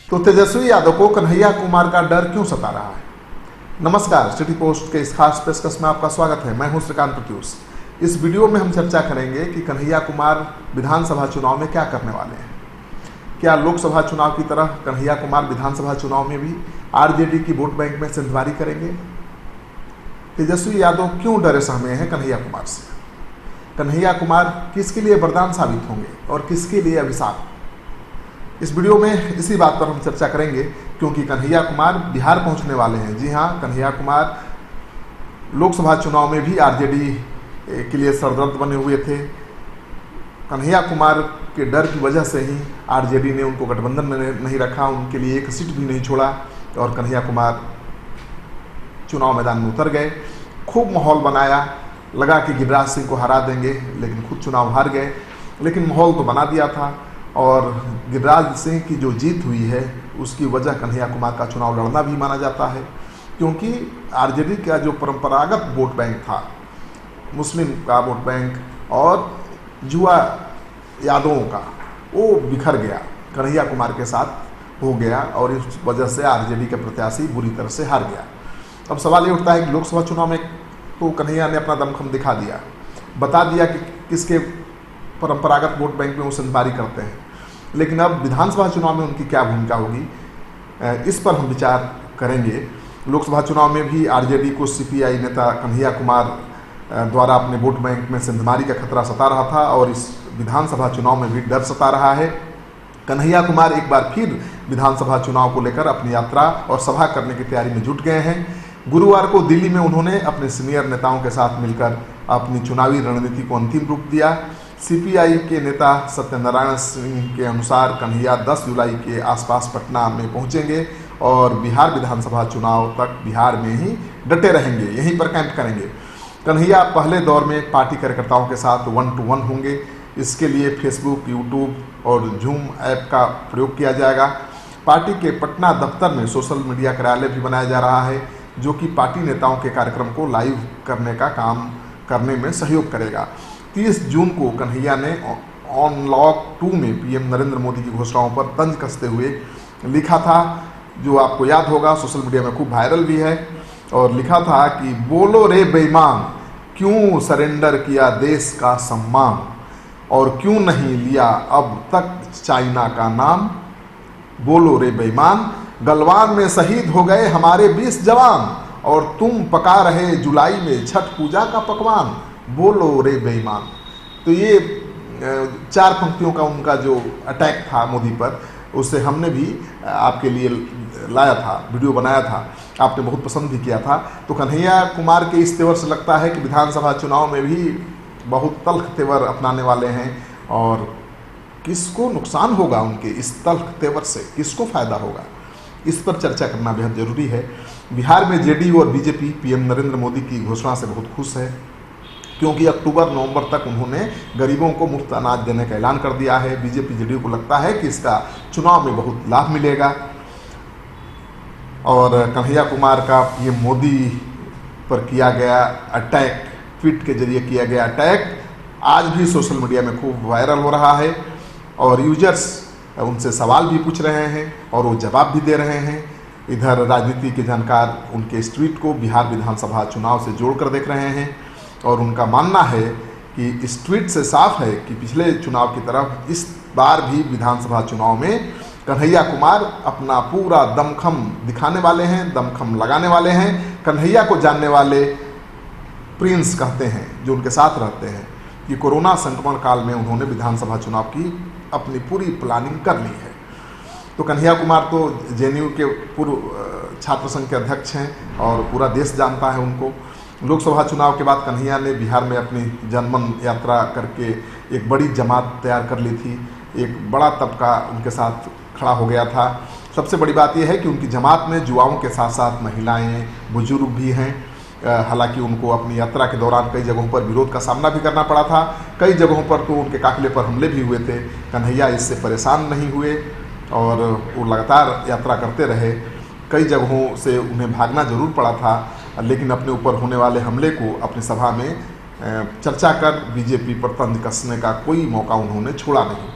तो तेजस्वी यादव को कन्हैया कुमार का डर क्यों सता रहा है? नमस्कार, सिटी पोस्ट के इस खास पेशकश में आपका स्वागत है। मैं हूं श्रीकांत प्रत्यूष। इस वीडियो में हम चर्चा करेंगे कि कन्हैया कुमार विधानसभा चुनाव में क्या करने वाले हैं। क्या लोकसभा चुनाव की तरह कन्हैया कुमार विधानसभा चुनाव में भी आरजेडी की वोट बैंक में सिंधवारी करेंगे? तेजस्वी यादव क्यों डरे सहमे हैं कन्हैया कुमार से? कन्हैया कुमार किसके लिए वरदान साबित होंगे और किसके लिए अभिशाप? इस वीडियो में इसी बात पर हम चर्चा करेंगे, क्योंकि कन्हैया कुमार बिहार पहुंचने वाले हैं। जी हां, कन्हैया कुमार लोकसभा चुनाव में भी आरजेडी के लिए सरदर्द बने हुए थे। कन्हैया कुमार के डर की वजह से ही आरजेडी ने उनको गठबंधन में नहीं रखा, उनके लिए एक सीट भी नहीं छोड़ा और कन्हैया कुमार चुनाव मैदान में उतर गए। खूब माहौल बनाया, लगा कि गिरिराज सिंह को हरा देंगे, लेकिन खुद चुनाव हार गए। लेकिन माहौल तो बना दिया था और गिरिराज सिंह की जो जीत हुई है उसकी वजह कन्हैया कुमार का चुनाव लड़ना भी माना जाता है, क्योंकि आरजेडी का जो परंपरागत वोट बैंक था, मुस्लिम का वोट बैंक और युवा यादवों का, वो बिखर गया, कन्हैया कुमार के साथ हो गया और इस वजह से आरजेडी के प्रत्याशी बुरी तरह से हार गया। अब सवाल ये उठता है कि लोकसभा चुनाव में तो कन्हैया ने अपना दमखम दिखा दिया, बता दिया कि किसके परंपरागत वोट बैंक में वो सिंधवारी करते हैं, लेकिन अब विधानसभा चुनाव में उनकी क्या भूमिका होगी, इस पर हम विचार करेंगे। लोकसभा चुनाव में भी आरजेडी को सीपीआई नेता कन्हैया कुमार द्वारा अपने वोट बैंक में सिंधमारी का खतरा सता रहा था और इस विधानसभा चुनाव में भी डर सता रहा है। कन्हैया कुमार एक बार फिर विधानसभा चुनाव को लेकर अपनी यात्रा और सभा करने की तैयारी में जुट गए हैं। गुरुवार को दिल्ली में उन्होंने अपने सीनियर नेताओं के साथ मिलकर अपनी चुनावी रणनीति को अंतिम रूप दिया। सीपीआई के नेता सत्यनारायण सिंह के अनुसार कन्हैया 10 जुलाई के आसपास पटना में पहुंचेंगे और बिहार विधानसभा चुनाव तक बिहार में ही डटे रहेंगे, यहीं पर कैंप करेंगे। कन्हैया पहले दौर में पार्टी कार्यकर्ताओं के साथ 1-to-1 होंगे। इसके लिए फेसबुक, यूट्यूब और जूम ऐप का प्रयोग किया जाएगा। पार्टी के पटना दफ्तर में सोशल मीडिया कार्यालय भी बनाया जा रहा है, जो कि पार्टी नेताओं के कार्यक्रम को लाइव करने का काम करने में सहयोग करेगा। 30 जून को कन्हैया ने अनलॉक 2 में पीएम नरेंद्र मोदी की घोषणाओं पर तंज कसते हुए लिखा था, जो आपको याद होगा, सोशल मीडिया में खूब वायरल भी है। और लिखा था कि बोलो रे बेईमान, क्यों सरेंडर किया देश का सम्मान, और क्यों नहीं लिया अब तक चाइना का नाम। बोलो रे बेईमान, गलवान में शहीद हो गए हमारे 20 जवान, और तुम पका रहे जुलाई में छठ पूजा का पकवान। बोलो रे बेईमान। तो ये 4 पंक्तियों का उनका जो अटैक था मोदी पर, उससे हमने भी आपके लिए लाया था, वीडियो बनाया था, आपने बहुत पसंद भी किया था। तो कन्हैया कुमार के इस तेवर से लगता है कि विधानसभा चुनाव में भी बहुत तल्ख तेवर अपनाने वाले हैं, और किसको नुकसान होगा उनके इस तल्ख तेवर से, किसको फायदा होगा, इस पर चर्चा करना बेहद जरूरी है। बिहार में जेडीयू और बीजेपी पीएम नरेंद्र मोदी की घोषणा से बहुत खुश है, क्योंकि अक्टूबर-नवंबर तक उन्होंने गरीबों को मुफ्त अनाज देने का ऐलान कर दिया है। बीजेपी जेडीयू को लगता है कि इसका चुनाव में बहुत लाभ मिलेगा। और कन्हैया कुमार का पीएम मोदी पर किया गया अटैक, ट्वीट के जरिए किया गया अटैक, आज भी सोशल मीडिया में खूब वायरल हो रहा है और यूजर्स उनसे सवाल भी पूछ रहे हैं और वो जवाब भी दे रहे हैं। इधर राजनीति के जानकार उनके इस ट्वीट को बिहार विधानसभा चुनाव से जोड़कर देख रहे हैं और उनका मानना है कि इस ट्वीट से साफ है कि पिछले चुनाव की तरफ इस बार भी विधानसभा चुनाव में कन्हैया कुमार अपना पूरा दमखम दिखाने वाले हैं, दमखम लगाने वाले हैं। कन्हैया को जानने वाले प्रिंस कहते हैं, जो उनके साथ रहते हैं, कि कोरोना संक्रमण काल में उन्होंने विधानसभा चुनाव की अपनी पूरी प्लानिंग कर ली है। तो कन्हैया कुमार तो जेएनयू के पूर्व छात्र संघ के अध्यक्ष हैं और पूरा देश जानता है उनको। लोकसभा चुनाव के बाद कन्हैया ने बिहार में अपनी जनमन यात्रा करके एक बड़ी जमात तैयार कर ली थी, एक बड़ा तबका उनके साथ खड़ा हो गया था। सबसे बड़ी बात यह है कि उनकी जमात में युवाओं के साथ साथ महिलाएं, बुजुर्ग भी हैं। हालांकि उनको अपनी यात्रा के दौरान कई जगहों पर विरोध का सामना भी करना पड़ा था, कई जगहों पर तो उनके काफिले पर हमले भी हुए थे। कन्हैया इससे परेशान नहीं हुए और वो लगातार यात्रा करते रहे। कई जगहों से उन्हें भागना जरूर पड़ा था, लेकिन अपने ऊपर होने वाले हमले को अपनी सभा में चर्चा कर बीजेपी पर तंज कसने का कोई मौका उन्होंने छोड़ा नहीं।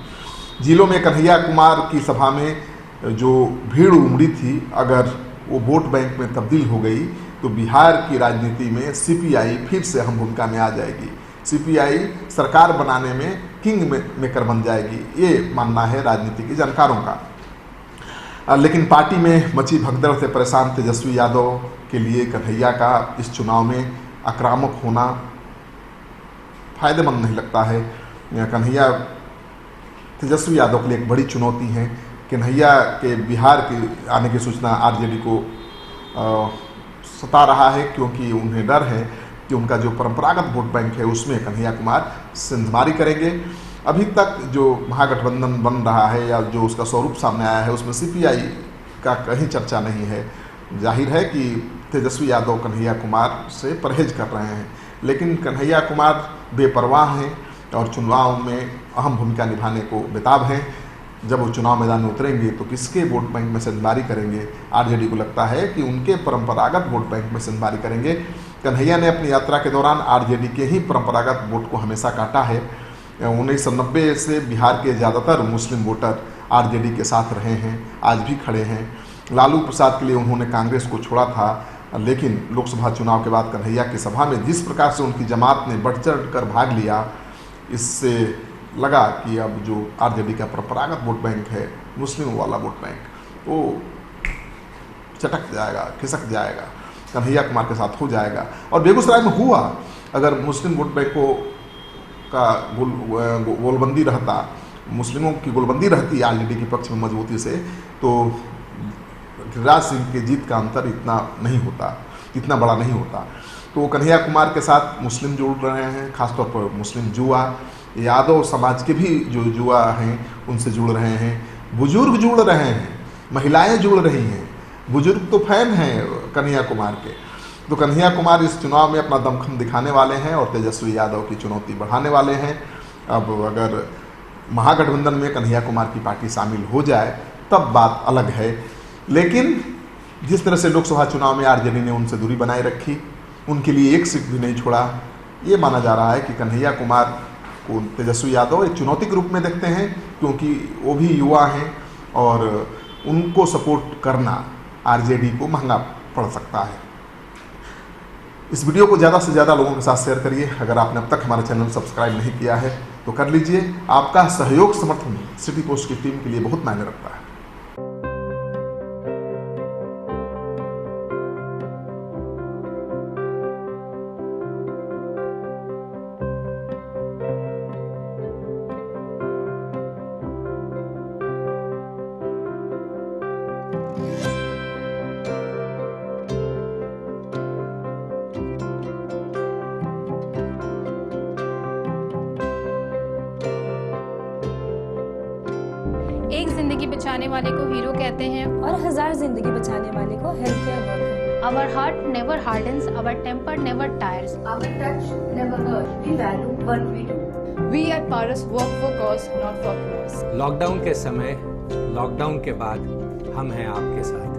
जिलों में कन्हैया कुमार की सभा में जो भीड़ उमड़ी थी, अगर वो वोट बैंक में तब्दील हो गई तो बिहार की राजनीति में सीपीआई फिर से अहम भूमिका में आ जाएगी। सीपीआई सरकार बनाने में किंग मेकर बन जाएगी, ये मानना है राजनीति के जानकारों का। लेकिन पार्टी में मची भगदड़ से परेशान तेजस्वी यादव के लिए कन्हैया का इस चुनाव में आक्रामक होना फायदेमंद नहीं लगता है। कन्हैया तेजस्वी यादव के लिए एक बड़ी चुनौती है। कन्हैया के बिहार के आने की सूचना आरजेडी को सता रहा है, क्योंकि उन्हें डर है कि उनका जो परंपरागत वोट बैंक है उसमें कन्हैया कुमार सिंधमारी करेंगे। अभी तक जो महागठबंधन बन रहा है या जो उसका स्वरूप सामने आया है उसमें सीपीआई का कहीं चर्चा नहीं है। जाहिर है कि तेजस्वी यादव कन्हैया कुमार से परहेज कर रहे हैं, लेकिन कन्हैया कुमार बेपरवाह हैं और चुनाव में अहम भूमिका निभाने को बेताब हैं। जब वो चुनाव मैदान में उतरेंगे तो किसके वोट बैंक में सिंधमारी करेंगे? आरजेडी को लगता है कि उनके परंपरागत वोट बैंक में सिंधमारी करेंगे। कन्हैया ने अपनी यात्रा के दौरान आरजेडी के ही परंपरागत वोट को हमेशा काटा है। 1990 से बिहार के ज़्यादातर मुस्लिम वोटर आरजेडी के साथ रहे हैं, आज भी खड़े हैं। लालू प्रसाद के लिए उन्होंने कांग्रेस को छोड़ा था, लेकिन लोकसभा चुनाव के बाद कन्हैया की सभा में जिस प्रकार से उनकी जमात ने बढ़ चढ़ कर भाग लिया, इससे लगा कि अब जो आरजेडी का परंपरागत वोट बैंक है, मुस्लिमों वाला वोट बैंक, वो चटक जाएगा, खिसक जाएगा, कन्हैया कुमार के साथ हो जाएगा। और बेगूसराय में हुआ। अगर मुस्लिम वोट बैंकों का गोलबंदी रहता, मुस्लिमों की गोलबंदी रहती आरजेडी के पक्ष में मजबूती से, तो गिरिराज सिंह के जीत का अंतर इतना नहीं होता, इतना बड़ा नहीं होता। तो कन्हैया कुमार के साथ मुस्लिम जुड़ रहे हैं, खासतौर पर मुस्लिम जुआ, यादव समाज के भी जो जुआ हैं उनसे जुड़ रहे हैं, बुजुर्ग जुड़ रहे हैं, महिलाएं जुड़ रही हैं। बुजुर्ग तो फैन हैं कन्हैया कुमार के। तो कन्हैया कुमार इस चुनाव में अपना दमखम दिखाने वाले हैं और तेजस्वी यादव की चुनौती बढ़ाने वाले हैं। अब अगर महागठबंधन में कन्हैया कुमार की पार्टी शामिल हो जाए तब बात अलग है, लेकिन जिस तरह से लोकसभा चुनाव में आरजेडी ने उनसे दूरी बनाए रखी, उनके लिए एक सीट भी नहीं छोड़ा, ये माना जा रहा है कि कन्हैया कुमार को तेजस्वी यादव एक चुनौती के रूप में देखते हैं, क्योंकि वो भी युवा हैं और उनको सपोर्ट करना आरजेडी को महंगा पड़ सकता है। इस वीडियो को ज़्यादा से ज़्यादा लोगों के साथ शेयर करिए। अगर आपने अब तक हमारा चैनल सब्सक्राइब नहीं किया है तो कर लीजिए। आपका सहयोग समर्थन सिटी पोस्ट की टीम के लिए बहुत मायने रखता है। एक जिंदगी बचाने वाले को हीरो कहते हैं और 1000 जिंदगी बचाने वाले को health care worker. Our heart never hardens, our temper never tires. Our touch never hurt. We value what we do. We at Paras work for cause, not for applause. Lockdown के समय, lockdown के बाद हम हैं आपके साथ।